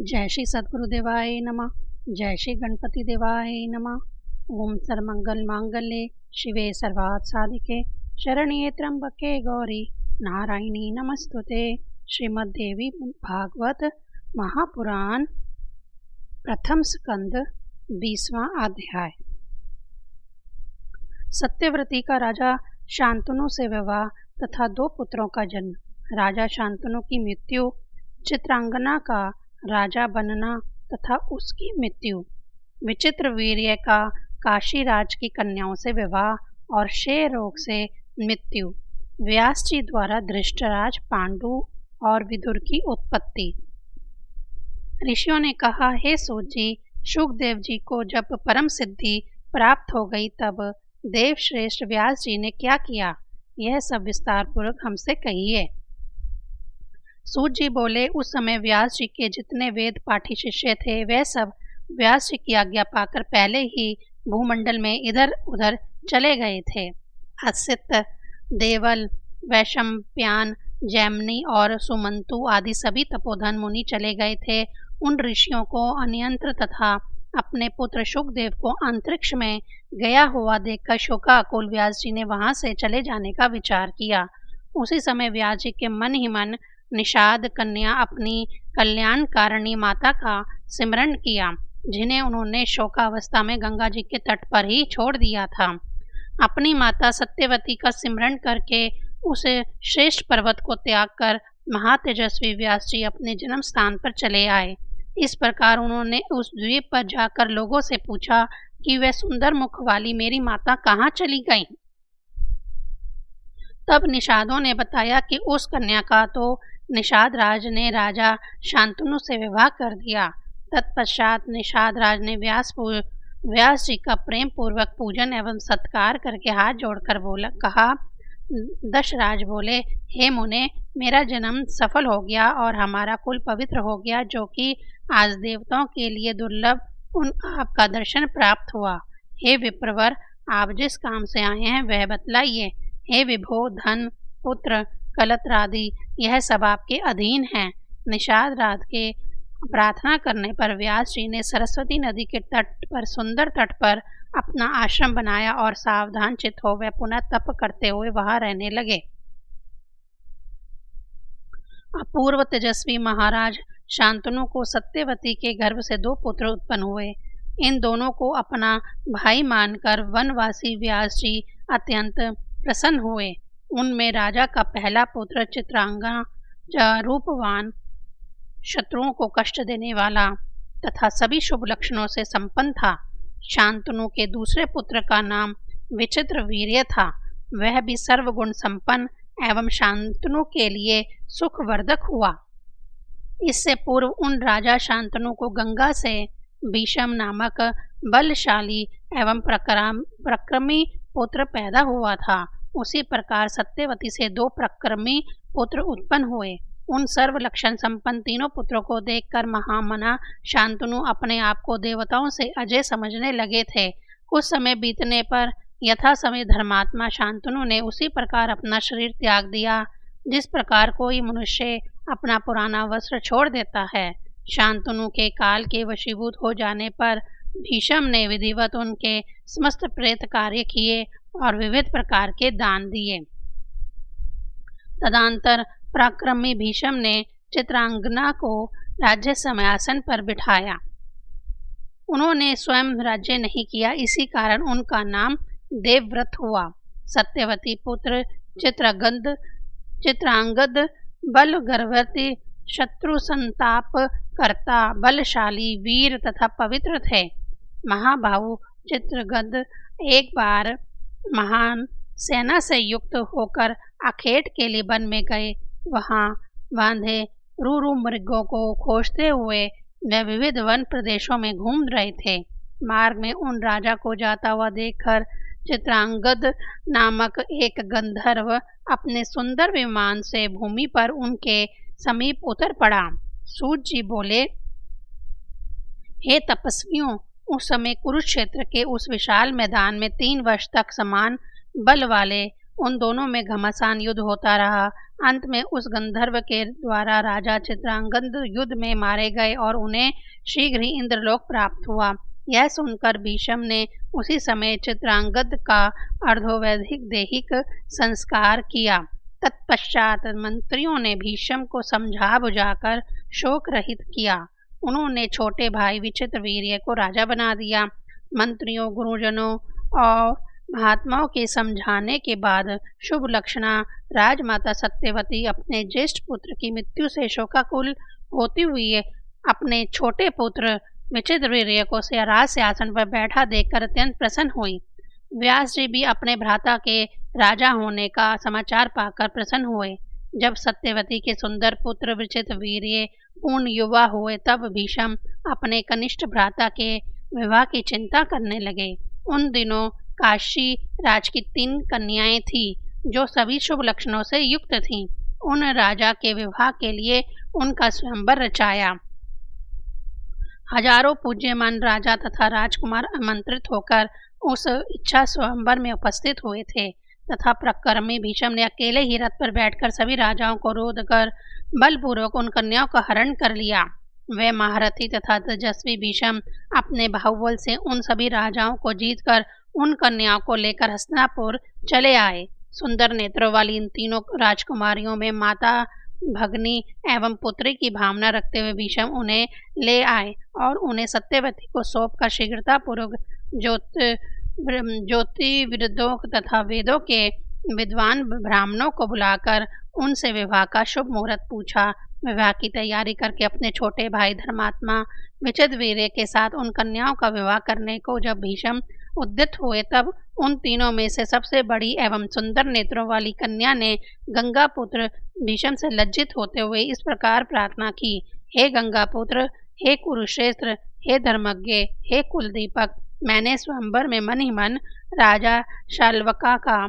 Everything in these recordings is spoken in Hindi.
जय श्री सद्गुरुदेवाय नमः। जय श्री गणपति देवाय नमः। ओम सर्वमंगल मांगल्ये शिवे सर्वार्थ साधिके शरण्ये त्र्यंबके गौरी नारायणी नमस्तुते। श्रीमद्देवी भागवत महापुराण प्रथम स्कंद 20वां अध्याय। सत्यव्रती का राजा शांतनु से विवाह तथा 2 पुत्रों का जन्म। राजा शांतनु की मृत्यु, चित्रांगना का राजा बनना तथा उसकी मृत्यु, विचित्र वीर्य का काशीराज की कन्याओं से विवाह और क्षय रोग से मृत्यु, व्यास जी द्वारा धृष्टराज, पांडु और विदुर की उत्पत्ति। ऋषियों ने कहा, हे सूत जी, शुकदेव जी को जब परम सिद्धि प्राप्त हो गई तब देवश्रेष्ठ व्यास जी ने क्या किया, यह सब विस्तार पूर्वक हमसे कहिए। सूत जी बोले, उस समय व्यास जी के जितने वेद पाठी शिष्य थे वे सब व्यास जी की आज्ञा पाकर पहले ही भूमंडल में इधर उधर चले गए थे। असित, देवल, वैशंपायन, जैमिनी और सुमंतु आदि सभी तपोधन मुनि चले गए थे। उन ऋषियों को अन्यंत्र तथा अपने पुत्र शुकदेव को अंतरिक्ष में गया हुआ देखकर शोकाकुल व्यास जी ने वहां से चले जाने का विचार किया। उसी समय व्यास जी के मन ही मन निषाद कन्या अपनी कल्याणकारिणी माता का सिमरण किया, जिन्हें उन्होंने शोकावस्था में गंगा जी के तट पर ही छोड़ दिया था। अपनी माता सत्यवती का सिमरण करके उस श्रेष्ठ पर्वत को त्याग कर महातेजस्वी व्यास जी अपने जन्म स्थान पर चले आए। इस प्रकार उन्होंने उस द्वीप पर जाकर लोगों से पूछा कि वह सुंदर मुख वाली मेरी माता कहाँ चली गई। तब निषादों ने बताया कि उस कन्या का तो निषाद राज ने राजा शांतनु से विवाह कर दिया। तत्पश्चात निषाद राज ने व्यास जी का प्रेम पूर्वक पूजन एवं सत्कार करके हाथ जोड़कर कहा, दशराज बोले, हे मुने, मेरा जन्म सफल हो गया और हमारा कुल पवित्र हो गया, जो कि आज देवताओं के लिए दुर्लभ उन आपका दर्शन प्राप्त हुआ। हे विप्रवर, आप जिस काम से आए हैं वह बतलाइए। हे विभो, धन, पुत्र, कलत्रादि यह सब आपके अधीन हैं। निषाद राज के प्रार्थना करने पर व्यास जी ने सरस्वती नदी के तट पर सुंदर तट पर अपना आश्रम बनाया और सावधान चित्त हो वह पुनः तप करते हुए वहां रहने लगे। अपूर्व तेजस्वी महाराज शांतनु को सत्यवती के गर्भ से 2 पुत्र उत्पन्न हुए। इन दोनों को अपना भाई मानकर वनवासी व्यास जी अत्यंत प्रसन्न हुए। उनमें राजा का पहला पुत्र चित्रांगना रूपवान, शत्रुओं को कष्ट देने वाला तथा सभी शुभ लक्षणों से संपन्न था। शांतनु के दूसरे पुत्र का नाम विचित्र वीर्य था। वह भी सर्वगुण संपन्न एवं शांतनु के लिए सुखवर्धक हुआ। इससे पूर्व उन राजा शांतनु को गंगा से भीषम नामक बलशाली एवं प्रक्रमी पुत्र पैदा हुआ था। उसी प्रकार सत्यवती से 2 प्रक्रमी पुत्र उत्पन्न हुए। उन सर्व लक्षण संपन्न तीनों पुत्रों को देखकर महामना शांतनु अपने आप को देवताओं से अजय समझने लगे थे। कुछ समय बीतने पर यथा समय धर्मात्मा शांतनु ने उसी प्रकार अपना शरीर त्याग दिया, जिस प्रकार कोई मनुष्य अपना पुराना वस्त्र छोड़ देता है। शांतनु के काल के वशीभूत हो जाने पर भीषम ने विधिवत उनके समस्त प्रेत कार्य किए और विविध प्रकार के दान दिए। तदंतर पराक्रमी भीषम ने चित्रांगना को राज्य सिंहासन पर बिठाया। उन्होंने स्वयं राज्य नहीं किया, इसी कारण उनका नाम देवव्रत हुआ। सत्यवती पुत्र चित्रांगद बल गर्भवती, शत्रु संताप करता, बलशाली, वीर तथा पवित्र थे। महाबाहु चित्रगद एक बार महान सेना से युक्त होकर अखेट के लिए वन में गए। वहां बांधे रूरू मृगों को खोजते हुए वे विविध वन प्रदेशों में घूम रहे थे। मार्ग में उन राजा को जाता हुआ देखकर चित्रांगद नामक एक गंधर्व अपने सुंदर विमान से भूमि पर उनके समीप उतर पड़ा। सूत जी बोले, हे तपस्वियों, उस समय कुरुक्षेत्र के उस विशाल मैदान में 3 वर्ष तक समान बल वाले उन दोनों में घमासान युद्ध होता रहा। अंत में उस गंधर्व के द्वारा राजा चित्रांगद युद्ध में मारे गए और उन्हें शीघ्र ही इंद्रलोक प्राप्त हुआ। यह सुनकर भीष्म ने उसी समय चित्रांगद का अर्धोवैधिक दैहिक संस्कार किया। तत्पश्चात मंत्रियों ने भीष्म को समझा बुझाकर शोक रहित किया। उन्होंने छोटे भाई विचित्रवीर्य को राजा बना दिया। मंत्रियों, गुरुजनों और महात्माओं के समझाने के बाद शुभ लक्षणा राजमाता सत्यवती अपने ज्येष्ठ पुत्र की मृत्यु से शोकाकुल होती हुई अपने छोटे पुत्र विचित्रवीर्य को राज सिंहासन पर बैठा देखकर अत्यंत प्रसन्न हुई। व्यास जी भी अपने भ्राता के राजा होने का समाचार पाकर प्रसन्न हुए। जब सत्यवती के सुंदर पुत्र विचित्रवीर्य पूर्ण युवा हुए तब भीष्म अपने कनिष्ठ भ्राता के विवाह की चिंता करने लगे। उन दिनों काशी राज की 3 कन्याएं थीं जो सभी शुभ लक्षणों से युक्त थीं। उन राजा के विवाह के लिए उनका स्वयंवर रचाया। हजारों पूज्यमान राजा तथा राजकुमार आमंत्रित होकर उस इच्छा स्वयंवर में उपस्थित हुए थे तथा प्रकर्मी भीष्म ने अकेले ही रथ पर बैठकर सभी राजाओं को रोध कर बलपूर्वक उन कन्याओं का हरण कर लिया। वे महारथी तथा तेजस्वी भीष्म अपने बाहुबल से उन सभी राजाओं को जीतकर उन कन्याओं को लेकर हस्तिनापुर चले आए। सुंदर नेत्रों वाली इन तीनों राजकुमारियों में माता, भगनी एवं पुत्री की भावना रखते हुए भीष्म उन्हें ले आए और उन्हें सत्यवती को सौंपकर शीघ्रतापूर्वक ज्योतिर्विदों तथा वेदों के विद्वान ब्राह्मणों को बुलाकर उनसे विवाह का शुभ मुहूर्त पूछा। विवाह की तैयारी करके अपने छोटे भाई धर्मात्मा विचित्रवीर्य के साथ उन कन्याओं का विवाह करने को जब भीष्म उद्यत हुए तब उन तीनों में से सबसे बड़ी एवं सुंदर नेत्रों वाली कन्या ने गंगा पुत्र भीष्म से लज्जित होते हुए इस प्रकार प्रार्थना की। हे गंगा पुत्र, हे कुरुश्रेष्ठ, हे धर्मज्ञ, हे कुलदीपक, मैंने स्वयंवर में मन ही मन राजा शाल्वका का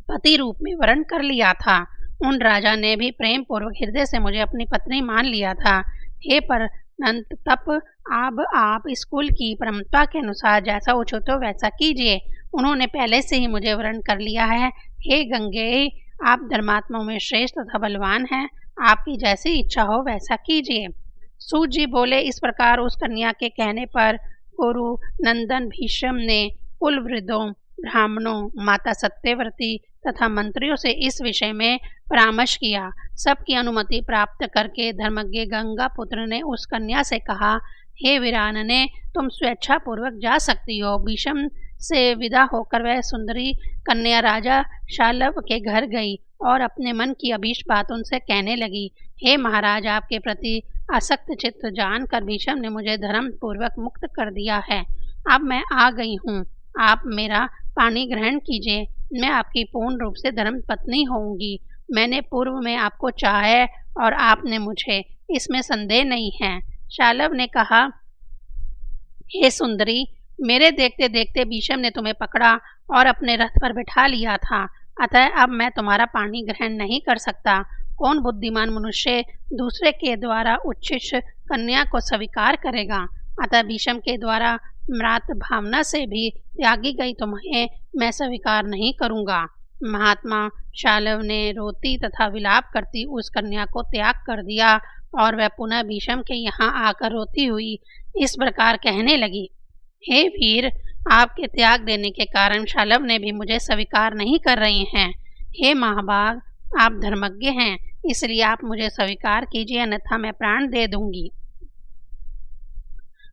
पति रूप में वरण कर लिया था। उन राजा ने भी प्रेम पूर्वक हृदय से मुझे अपनी पत्नी मान लिया था। हे परंतु तप अब आप इस कुल की परंपरा के अनुसार जैसा उचित हो वैसा कीजिए। उन्होंने पहले से ही मुझे वरण कर लिया है। हे गंगे, आप धर्मात्माओं में श्रेष्ठ तथा बलवान हैं, आपकी जैसी इच्छा हो वैसा कीजिए। सूत जी बोले। इस प्रकार उस कन्या के कहने पर कुरु नंदन भीष्म ने कुलवृद्धों, ब्राह्मणों, माता सत्यवती तथा मंत्रियों से इस विषय में परामर्श किया। सबकी अनुमति प्राप्त करके धर्मज्ञ गंगा पुत्र ने उस कन्या से कहा, हे वीरानने, तुम स्वेच्छा पूर्वक जा सकती हो। भीष्म से विदा होकर वह सुंदरी कन्या राजा शाल्व के घर गई और अपने मन की अभीष्ट बात उनसे कहने लगी। हे महाराज, आपके प्रति आसक्त चित्त जानकर भीष्म ने मुझे धर्म पूर्वक मुक्त कर दिया है। अब मैं आ गई हूँ, आप मेरा पानी ग्रहण कीजिए। मैं आपकी पूर्ण रूप से धर्म पत्नी होऊंगी। मैंने पूर्व में आपको चाहा है और आपने मुझे, इसमें संदेह नहीं है। शाल्व ने कहा, हे सुंदरी, मेरे देखते देखते भीष्म ने तुम्हें पकड़ा और अपने रथ पर बिठा लिया था, अतः अब मैं तुम्हारा पानी ग्रहण नहीं कर सकता। कौन बुद्धिमान मनुष्य दूसरे के द्वारा उच्छिष्ट कन्या को स्वीकार करेगा? अतः भीष्म के द्वारा म्रात भावना से भी त्यागी गई तुम्हें मैं स्वीकार नहीं करूँगा। महात्मा शाल्व ने रोती तथा विलाप करती उस कन्या को त्याग कर दिया और वह पुनः भीष्म के यहाँ आकर रोती हुई इस प्रकार कहने लगी, हे वीर, आपके त्याग देने के कारण शाल्व ने भी मुझे स्वीकार नहीं कर रहे हैं। हे महाभाग, आप धर्मज्ञ हैं, इसलिए आप मुझे स्वीकार कीजिए, अन्यथा मैं प्राण दे दूंगी।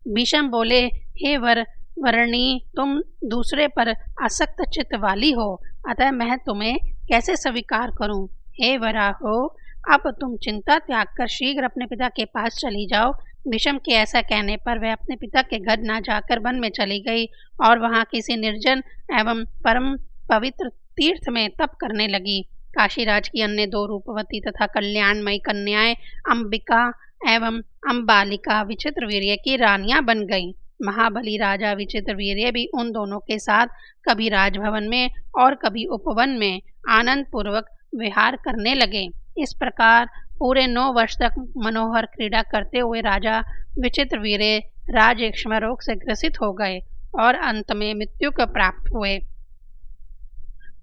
भीष्म बोले, हे वरणी, तुम दूसरे पर आसक्त चित्त वाली हो, अतः मैं तुम्हें कैसे स्वीकार करूं? हे वराहो, अब तुम चिंता त्याग कर शीघ्र अपने पिता के पास चली जाओ। भीष्म के ऐसा कहने पर वह अपने पिता के घर न जाकर वन में चली गई और वहां किसी निर्जन एवं परम पवित्र तीर्थ में तप करने लगी। काशीराज की अन्य 2 रूपवती तथा कल्याणमयी कन्याएं अंबिका एवं अंबालिका विचित्रवीर्य की रानियां बन गईं। महाबली राजा विचित्रवीर्य भी उन दोनों के साथ कभी राजभवन में और कभी उपवन में आनंद पूर्वक विहार करने लगे। इस प्रकार पूरे 9 वर्ष तक मनोहर क्रीड़ा करते हुए राजा विचित्रवीर्य राजयक्ष्मा रोग से ग्रसित हो गए और अंत में मृत्यु को प्राप्त हुए।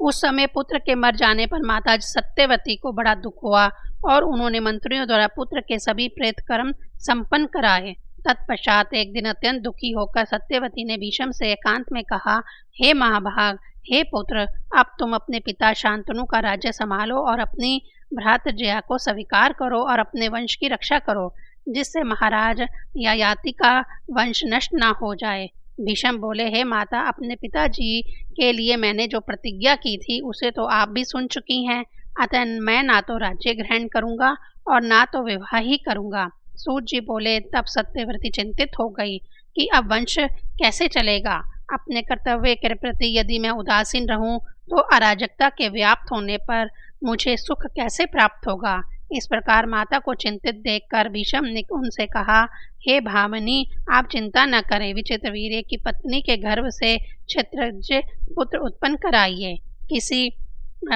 उस समय पुत्र के मर जाने पर माता सत्यवती को बड़ा दुख हुआ और उन्होंने मंत्रियों द्वारा पुत्र के सभी प्रेत कर्म संपन्न कराए। तत्पश्चात एक दिन अत्यंत दुखी होकर सत्यवती ने भीष्म से एकांत में कहा, हे महाभाग, हे पुत्र, अब तुम अपने पिता शांतनु का राज्य संभालो और अपनी भ्रातृजया को स्वीकार करो और अपने वंश की रक्षा करो, जिससे महाराज ययाति का वंश नष्ट न हो जाए। भीष्म बोले, हे माता, अपने पिताजी के लिए मैंने जो प्रतिज्ञा की थी उसे तो आप भी सुन चुकी हैं, अतः मैं ना तो राज्य ग्रहण करूंगा और ना तो विवाह ही करूंगा। सूत जी बोले, तब सत्यवती चिंतित हो गई कि अब वंश कैसे चलेगा। अपने कर्तव्य के प्रति यदि मैं उदासीन रहूं तो अराजकता के व्याप्त होने पर मुझे सुख कैसे प्राप्त होगा। इस प्रकार माता को चिंतित देखकर भीष्म ने उनसे कहा, हे भामिनी, आप चिंता न करें, विचित्रवीर्य की पत्नी के गर्भ से क्षत्रज पुत्र उत्पन्न कराइए। किसी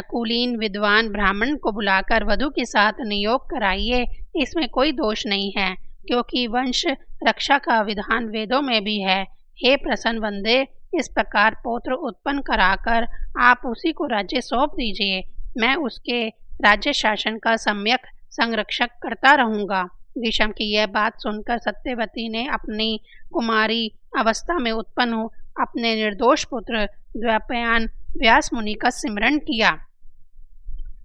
कुलीन विद्वान ब्राह्मण को बुलाकर वधु के साथ नियोग कराइए, इसमें कोई दोष नहीं है, क्योंकि वंश रक्षा का विधान वेदों में भी है। हे प्रसन्न वंदे, इस प्रकार पौत्र उत्पन्न कराकर आप उसी को राज्य सौंप दीजिए, मैं उसके राज्य शासन का सम्यक संरक्षक करता रहूंगा। भीष्म की यह बात सुनकर सत्यवती ने अपनी कुमारी अवस्था में उत्पन्न हो अपने निर्दोष पुत्र द्वैपायन व्यास मुनि का सिमरन किया।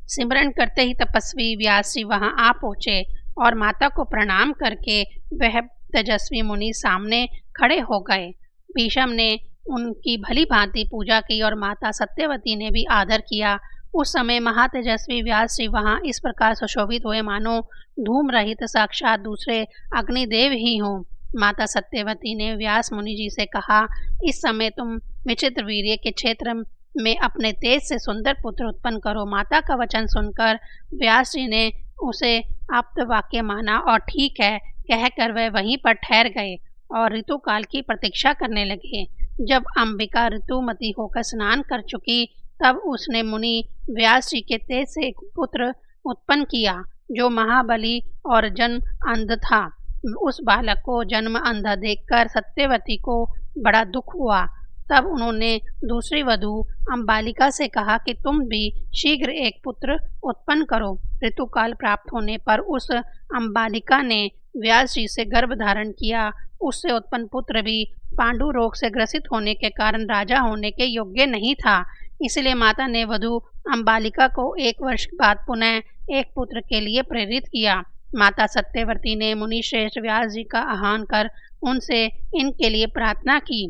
सिमरन करते ही तपस्वी व्यास जी वहां आ पहुंचे और माता को प्रणाम करके वह तेजस्वी मुनि सामने खड़े हो गए। भीष्म ने उनकी भली भांति पूजा की और माता सत्यवती ने भी आदर किया। उस समय महातेजस्वी व्यास जी वहां इस प्रकार सुशोभित हुए मानो धूम रहित साक्षात दूसरे अग्निदेव ही हों। माता सत्यवती ने व्यास मुनि जी से कहा, इस समय तुम विचित्र वीर्य के क्षेत्र में अपने तेज से सुंदर पुत्र उत्पन्न करो। माता का वचन सुनकर व्यास जी ने उसे आप्त वाक्य माना और ठीक है कहकर वह वहीं पर ठहर गए और ऋतुकाल की प्रतीक्षा करने लगे। जब अंबिका ऋतुमती होकर स्नान कर चुकी तब उसने मुनि व्यास जी के तेज से एक पुत्र उत्पन्न किया जो महाबली और जन्म अंध था। उस बालक को जन्म अंधा देखकर सत्यवती को बड़ा दुख हुआ। तब उन्होंने दूसरी वधू अंबालिका से कहा कि तुम भी शीघ्र एक पुत्र उत्पन्न करो। ऋतुकाल प्राप्त होने पर उस अंबालिका ने व्यास जी से गर्भ धारण किया। उससे उत्पन्न पुत्र भी पांडु रोग से ग्रसित होने के कारण राजा होने के योग्य नहीं था। इसलिए माता ने वधू अंबालिका को 1 वर्ष बाद पुनः एक पुत्र के लिए प्रेरित किया। माता सत्यवती ने मुनि श्रेष्ठ व्यास जी का आह्वान कर उनसे इनके लिए प्रार्थना की,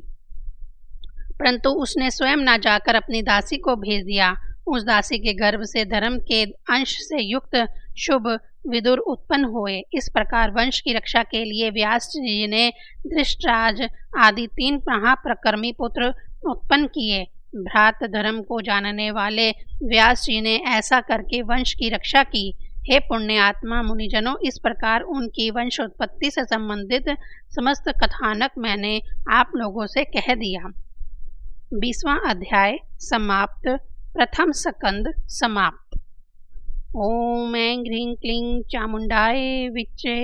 परंतु उसने स्वयं न जाकर अपनी दासी को भेज दिया। उस दासी के गर्भ से धर्म के अंश से युक्त शुभ विदुर उत्पन्न हुए। इस प्रकार वंश की रक्षा के लिए व्यास जी ने धृष्टराज आदि 3 महाप्रकर्मी पुत्र उत्पन्न किए। भ्रात धर्म को जानने वाले व्यास जी ने ऐसा करके वंश की रक्षा की। हे पुण्य आत्मा मुनिजनों, इस प्रकार उनकी वंश उत्पत्ति से संबंधित समस्त कथानक मैंने आप लोगों से कह दिया। 20वां अध्याय समाप्त। प्रथम स्कंद समाप्त। ओम ऐं ह्रीं क्लीं चामुंडाय विच्चे।